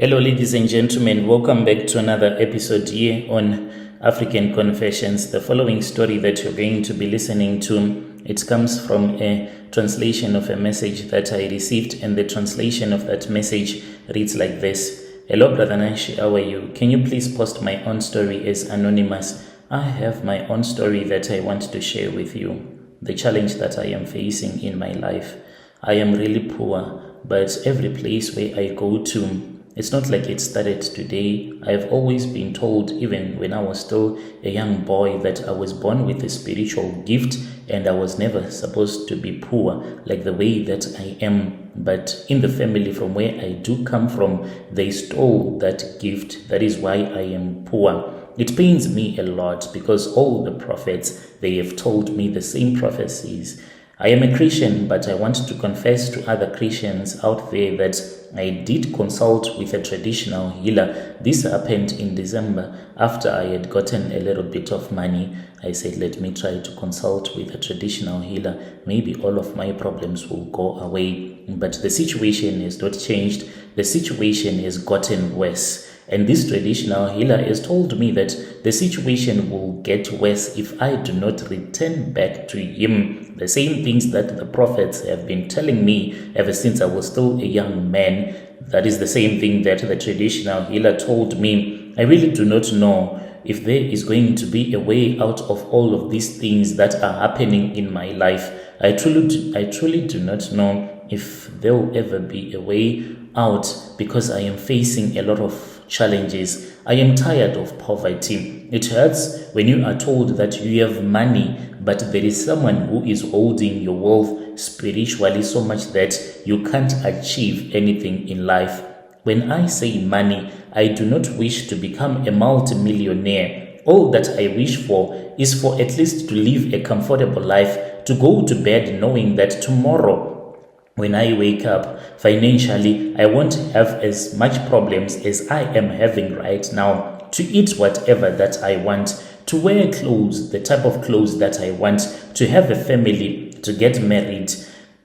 Hello, ladies and gentlemen. Welcome back to another episode here on African Confessions. The following story that you're going to be listening to, it comes from a translation of a message that I received, and the translation of that message reads like this. Hello, Brother Nashi, how are you? Can you please post my own story as anonymous? I have my own story that I want to share with you. The challenge that I am facing in my life. I am really poor, but every place where I go to, it's not like it started today. I've always been told, even when I was still a young boy, that I was born with a spiritual gift and I was never supposed to be poor like the way that I am. But in the family from where I do come from, they stole that gift. That is why I am poor. It pains me a lot because all the prophets, they have told me the same prophecies. I am a Christian, but I want to confess to other Christians out there that I did consult with a traditional healer. This happened in December after I had gotten a little bit of money. I said, let me try to consult with a traditional healer. Maybe all of my problems will go away. But the situation has not changed. The situation has gotten worse. And this traditional healer has told me that the situation will get worse if I do not return back to him. The same things that the prophets have been telling me ever since I was still a young man. That is the same thing that the traditional healer told me. I really do not know if there is going to be a way out of all of these things that are happening in my life. I truly do not know if there will ever be a way out because I am facing a lot of challenges. I am tired of poverty. It hurts when you are told that you have money, but there is someone who is holding your wealth spiritually so much that you can't achieve anything in life. When I say money, I do not wish to become a multimillionaire. All that I wish for is for at least to live a comfortable life, to go to bed knowing that tomorrow when I wake up financially, I won't have as much problems as I am having right now, to eat whatever that I want, to wear clothes, the type of clothes that I want, to have a family, to get married.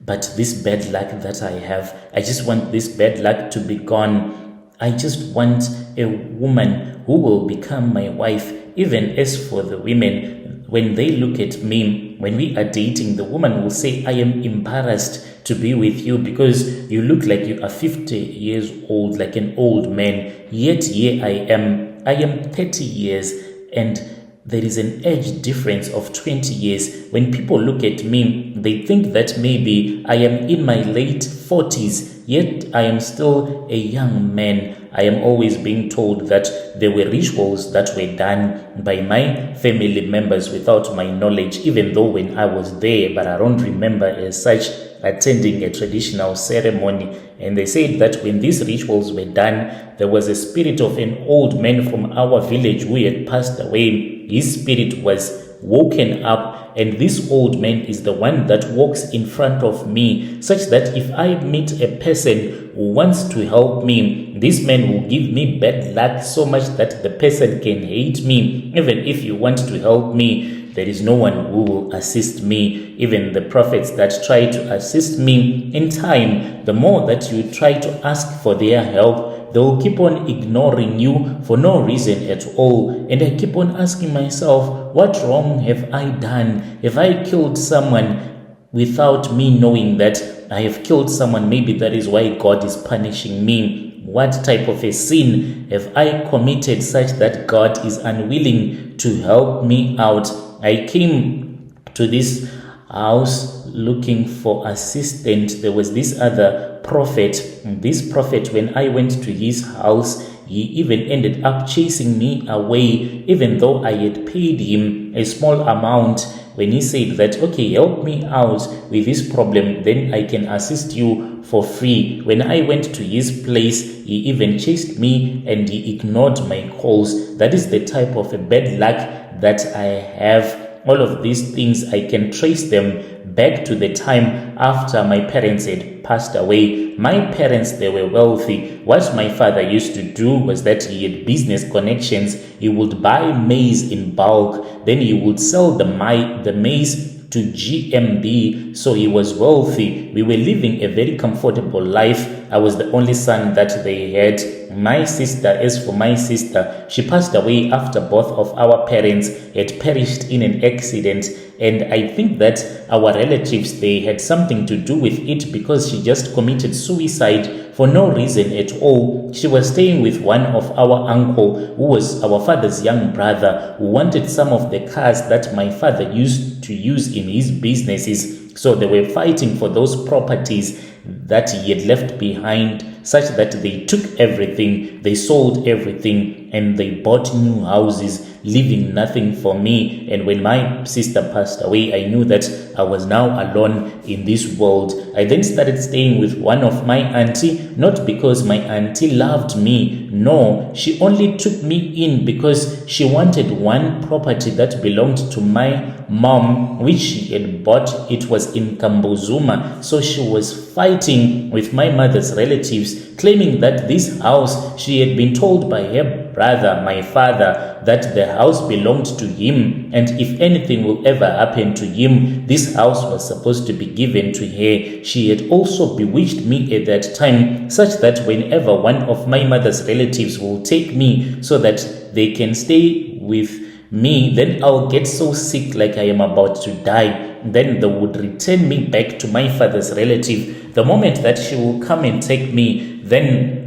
But this bad luck that I have, I just want this bad luck to be gone. I just want a woman who will become my wife. Even as for the women, when they look at me, when we are dating, the woman will say, I am embarrassed to be with you because you look like you are 50 years old, like an old man. Yet here I am 30 years, and there is an age difference of 20 years. When people look at me, they think that maybe I am in my late 40s, yet I am still a young man. I am always being told that there were rituals that were done by my family members without my knowledge, even though when I was there, but I don't remember as such attending a traditional ceremony. And they said that when these rituals were done, there was a spirit of an old man from our village who had passed away. His spirit was woken up, and this old man is the one that walks in front of me, such that if I meet a person who wants to help me, this man will give me bad luck so much that the person can hate me. Even if you want to help me, there is no one who will assist me. Even the prophets that try to assist me in time, the more that you try to ask for their help, they will keep on ignoring you for no reason at all. And I keep on asking myself, what wrong have I done? Have I killed someone without me knowing that I have killed someone? Maybe that is why God is punishing me. What type of a sin have I committed such that God is unwilling to help me out? I came to this house looking for assistance. There was this other prophet. This prophet, when I went to his house, he even ended up chasing me away, even though I had paid him a small amount. When he said that, okay, help me out with this problem, then I can assist you for free. When I went to his place, he even chased me and he ignored my calls. That is the type of a bad luck that I have. All of these things, I can trace them back to the time after my parents had passed away. My parents, they were wealthy. What my father used to do was that he had business connections. He would buy maize in bulk. Then he would sell the maize to GMB, so he was wealthy. We were living a very comfortable life. I was the only son that they had. My sister, as for my sister, she passed away after both of our parents had perished in an accident. And I think that our relatives, they had something to do with it, because she just committed suicide for no reason at all. She was staying with one of our uncle, who was our father's young brother, who wanted some of the cars that my father used to use in his businesses. So they were fighting for those properties that he had left behind, such that they took everything, they sold everything, and they bought new houses, leaving nothing for me. And when my sister passed away, I knew that I was now alone in this world. I then started staying with one of my auntie, not because my auntie loved me. No, she only took me in because she wanted one property that belonged to my mom, which she had bought. It was in Kambozuma. So she was fighting with my mother's relatives, claiming that this house, she had been told by her brother, my father, that the house belonged to him, and if anything will ever happen to him, this house was supposed to be given to her. She had also bewitched me at that time, such that whenever one of my mother's relatives will take me so that they can stay with me, then I'll get so sick like I am about to die. Then they would return me back to my father's relative. The moment that she will come and take me, then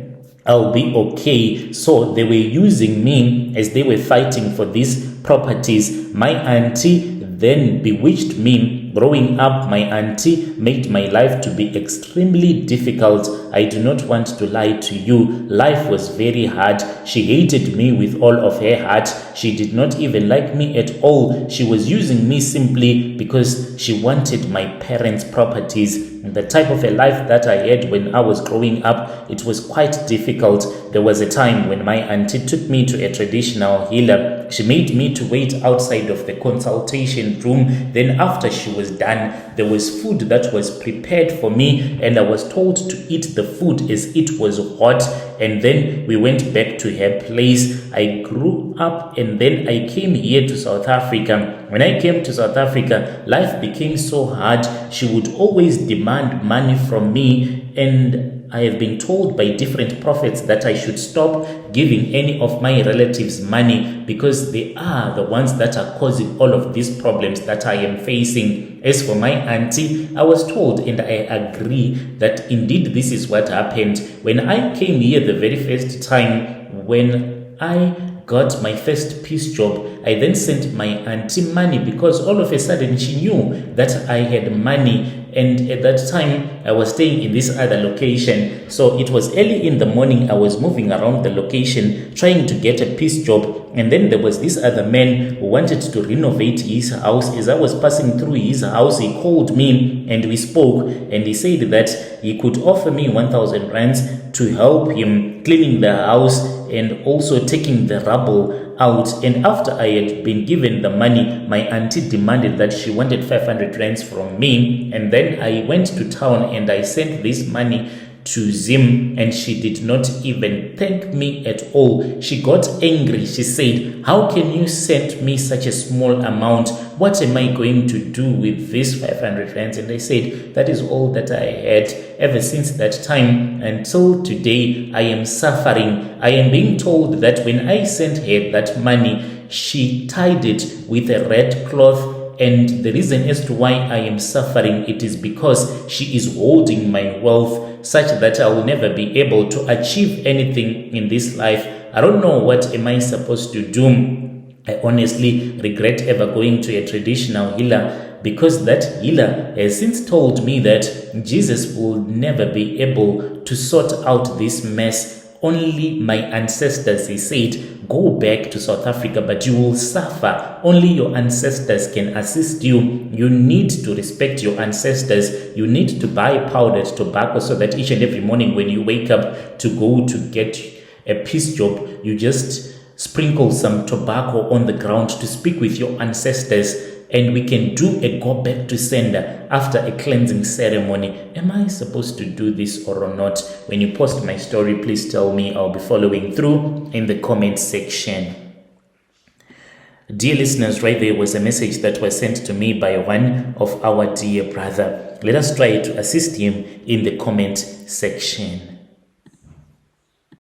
I'll be okay. So they were using me as they were fighting for these properties. My auntie then bewitched me. Growing up, my auntie made my life to be extremely difficult. I do not want to lie to you. Life was very hard. She hated me with all of her heart. She did not even like me at all. She was using me simply because she wanted my parents' properties. The type of a life that I had when I was growing up, it was quite difficult. There was a time when my auntie took me to a traditional healer. She made me to wait outside of the consultation room. Then after she was done, there was food that was prepared for me, and I was told to eat the food as it was hot. And then we went back to her place. I grew up, and then I came here to South Africa. When I came to South Africa, life became so hard. She would always demand money from me, and I have been told by different prophets that I should stop giving any of my relatives money, because they are the ones that are causing all of these problems that I am facing. As for my auntie, I was told, and I agree, that indeed this is what happened. When I came here the very first time, when I got my first piece job, I then sent my auntie money, because all of a sudden she knew that I had money. And at that time, I was staying in this other location. So it was early in the morning. I was moving around the location trying to get a piece job. And then there was this other man who wanted to renovate his house. As I was passing through his house, he called me and we spoke. And he said that he could offer me 1,000 rands to help him cleaning the house and also taking the rubble out. And after I had been given the money, my auntie demanded that she wanted 500 rands from me. And then I went to town and I sent this money to Zim, and she did not even thank me at all. She got angry. She said, "How can you send me such a small amount? What am I going to do with this 500 rands?" And I said, that is all that I had. Ever since that time until today, I am suffering. I am being told that when I sent her that money, she tied it with a red cloth. And the reason as to why I am suffering, it is because she is holding my wealth, such that I will never be able to achieve anything in this life. I don't know what am I supposed to do. I honestly regret ever going to a traditional healer, because that healer has since told me that Jesus will never be able to sort out this mess. Only my ancestors, he said, go back to South Africa, but you will suffer. Only your ancestors can assist you. You need to respect your ancestors. You need to buy powdered tobacco so that each and every morning when you wake up to go to get a piece job, you just sprinkle some tobacco on the ground to speak with your ancestors. And we can do a go back to sender after a cleansing ceremony. Am I supposed to do this or not? When you post my story, please tell me. I'll be following through in the comment section. Dear listeners, right there was a message that was sent to me by one of our dear brother. Let us try to assist him in the comment section.